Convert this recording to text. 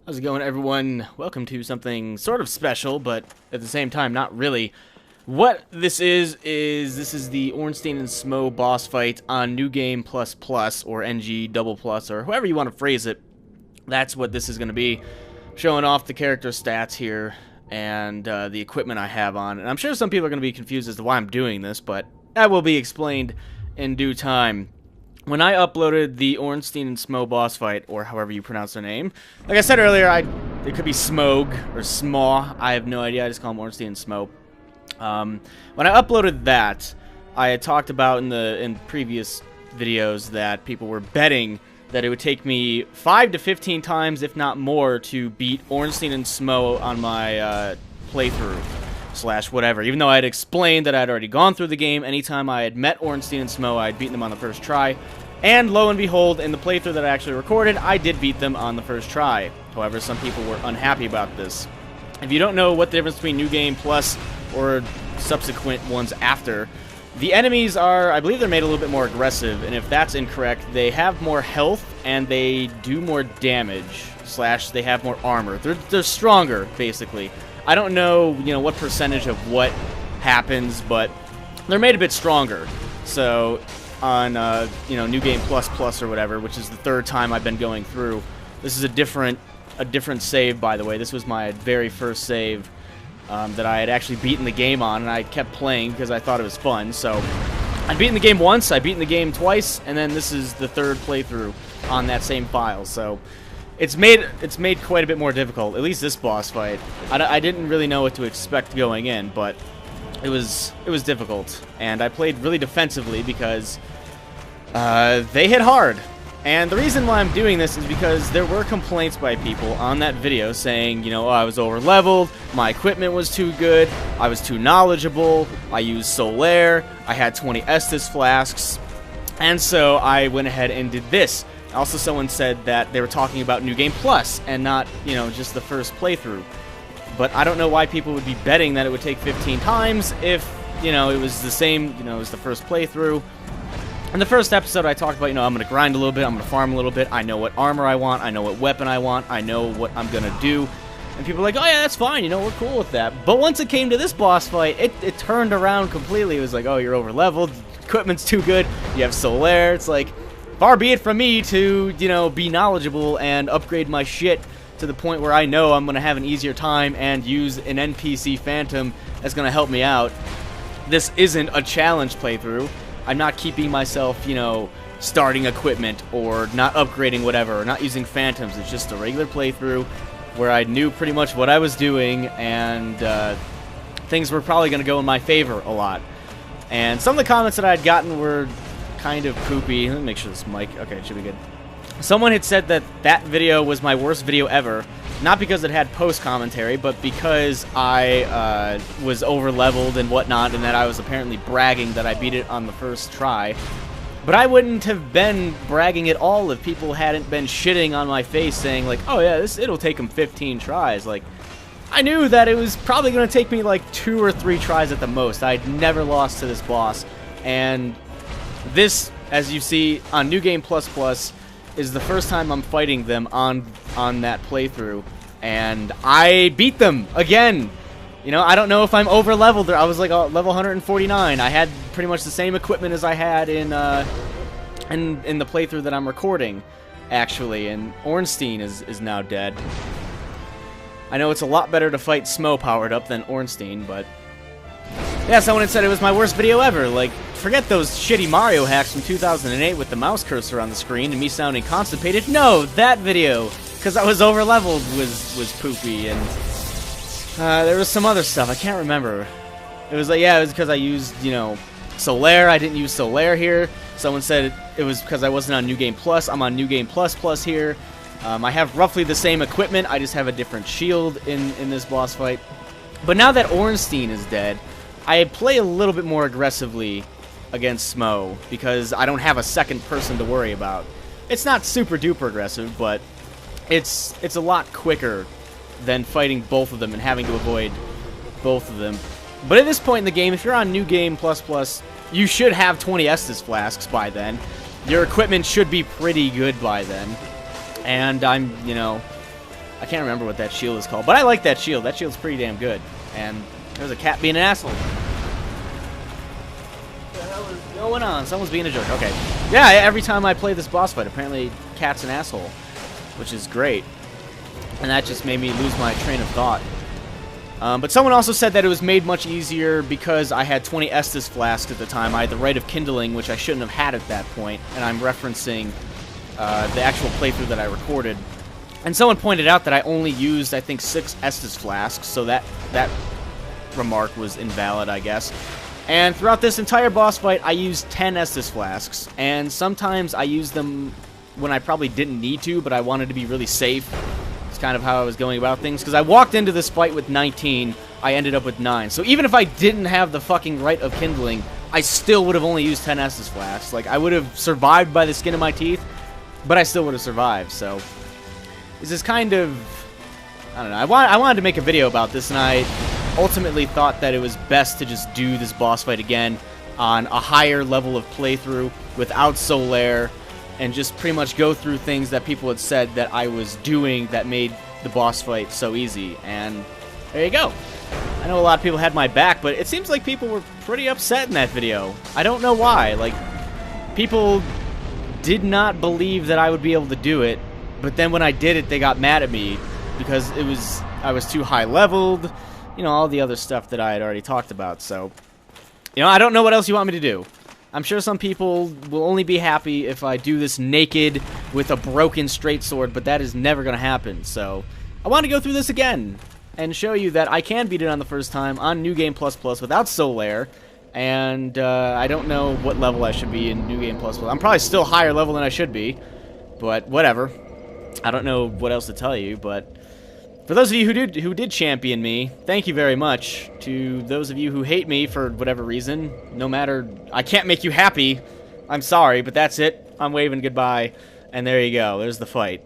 How's it going, everyone? Welcome to something sort of special, but at the same time, not really. What this is the Ornstein and Smough boss fight on New Game Plus Plus, or NG Double Plus, or however you want to phrase it. That's what this is going to be. Showing off the character stats here, and the equipment I have on. And I'm sure some people are going to be confused as to why I'm doing this, but that will be explained in due time. When I uploaded the Ornstein and Smough boss fight, or however you pronounce their name, like I said earlier, it could be Smough or Smough. I have no idea. I just call them Ornstein and Smough. When I uploaded that, I had talked about in previous videos that people were betting that it would take me 5 to 15 times, if not more, to beat Ornstein and Smough on my playthrough. Slash whatever, even though I had explained that I had already gone through the game. Anytime I had met Ornstein and Smough, I had beaten them on the first try. And lo and behold, in the playthrough that I actually recorded, I did beat them on the first try. However, some people were unhappy about this. If you don't know what the difference between New Game Plus or subsequent ones after, the enemies are, I believe they're made a little bit more aggressive, and if that's incorrect, they have more health and they do more damage, slash they have more armor. They're stronger, basically. I don't know, what percentage of what happens, but they're made a bit stronger. So on, New Game Plus Plus or whatever, which is the third time I've been going through, this is a different save, by the way. This was my very first save that I had actually beaten the game on, and I kept playing because I thought it was fun. So I'd beaten the game once, I'd beaten the game twice, and then this is the third playthrough on that same file. So It's made quite a bit more difficult, at least this boss fight. I didn't really know what to expect going in, but it was difficult. And I played really defensively because they hit hard. And the reason why I'm doing this is because there were complaints by people on that video saying, oh, I was over-leveled, my equipment was too good, I was too knowledgeable, I used Solaire, I had 20 Estus flasks, and so I went ahead and did this. Also, someone said that they were talking about New Game Plus and not, just the first playthrough. But I don't know why people would be betting that it would take 15 times if, it was the same, it was the first playthrough. In the first episode, I talked about, I'm going to grind a little bit, I'm going to farm a little bit, I know what armor I want, I know what weapon I want, I know what I'm going to do. And people are like, oh yeah, that's fine, we're cool with that. But once it came to this boss fight, it turned around completely. It was like, oh, you're over-leveled, equipment's too good, you have Solaire. It's like, far be it from me to, be knowledgeable and upgrade my shit to the point where I know I'm going to have an easier time and use an NPC Phantom that's going to help me out. This isn't a challenge playthrough. I'm not keeping myself, starting equipment or not upgrading whatever, or not using Phantoms. It's just a regular playthrough where I knew pretty much what I was doing, and things were probably going to go in my favor a lot. And some of the comments that I had gotten were kind of poopy. Let me make sure this mic, okay, it should be good. Someone had said that that video was my worst video ever, not because it had post commentary, but because I was over leveled and whatnot, and that I was apparently bragging that I beat it on the first try. But I wouldn't have been bragging at all if people hadn't been shitting on my face saying like, oh yeah, it'll take them 15 tries. Like, I knew that it was probably going to take me like 2 or 3 tries at the most. I'd never lost to this boss, and this, as you see on New Game Plus Plus, is the first time I'm fighting them on that playthrough, and I beat them again. I don't know if I'm over leveled. I was like level 149. I had pretty much the same equipment as I had in the playthrough that I'm recording, actually. And Ornstein is now dead. I know it's a lot better to fight Smough powered up than Ornstein, but yeah, someone had said it was my worst video ever. Like, forget those shitty Mario hacks from 2008 with the mouse cursor on the screen and me sounding constipated. No, that video, because I was over-leveled, was poopy, and there was some other stuff. I can't remember. It was like, yeah, it was because I used, Solaire. I didn't use Solaire here. Someone said it was because I wasn't on New Game Plus. I'm on New Game Plus Plus here. I have roughly the same equipment. I just have a different shield in this boss fight. But now that Ornstein is dead, I play a little bit more aggressively against Smough because I don't have a second person to worry about. It's not super duper aggressive, but it's a lot quicker than fighting both of them and having to avoid both of them. But at this point in the game, if you're on New Game Plus Plus, you should have 20 Estus flasks by then. Your equipment should be pretty good by then. And I'm, I can't remember what that shield is called, but I like that shield. That shield's pretty damn good. And there's a cat being an asshole. What the hell is going on? Someone's being a jerk. Okay. Yeah, every time I play this boss fight, apparently cat's an asshole, which is great. And that just made me lose my train of thought. But someone also said that it was made much easier because I had 20 Estus flasks at the time. I had the Rite of Kindling, which I shouldn't have had at that point, and I'm referencing the actual playthrough that I recorded. And someone pointed out that I only used, I think, 6 Estus flasks, so that remark was invalid, I guess. And throughout this entire boss fight, I used 10 Estus flasks, and sometimes I used them when I probably didn't need to, but I wanted to be really safe. It's kind of how I was going about things, because I walked into this fight with 19, I ended up with 9. So even if I didn't have the fucking Rite of Kindling, I still would have only used 10 Estus flasks. Like, I would have survived by the skin of my teeth, but I still would have survived, so... This is kind of... I don't know, I wanted to make a video about this, and I ultimately thought that it was best to just do this boss fight again on a higher level of playthrough, without Solaire, and just pretty much go through things that people had said that I was doing that made the boss fight so easy, and there you go. I know a lot of people had my back, but it seems like people were pretty upset in that video. I don't know why. Like, people did not believe that I would be able to do it, but then when I did it, they got mad at me because I was too high leveled, you know, all the other stuff that I had already talked about, so, you know, I don't know what else you want me to do. I'm sure some people will only be happy if I do this naked with a broken straight sword, but that is never going to happen. So I want to go through this again and show you that I can beat it on the first time on New Game Plus Plus without Solaire. And I don't know what level I should be in New Game Plus Plus. I'm probably still higher level than I should be, but whatever. I don't know what else to tell you, but... For those of you who did champion me, thank you very much. To those of you who hate me for whatever reason, no matter, I can't make you happy. I'm sorry, but that's it. I'm waving goodbye, and there you go. There's the fight.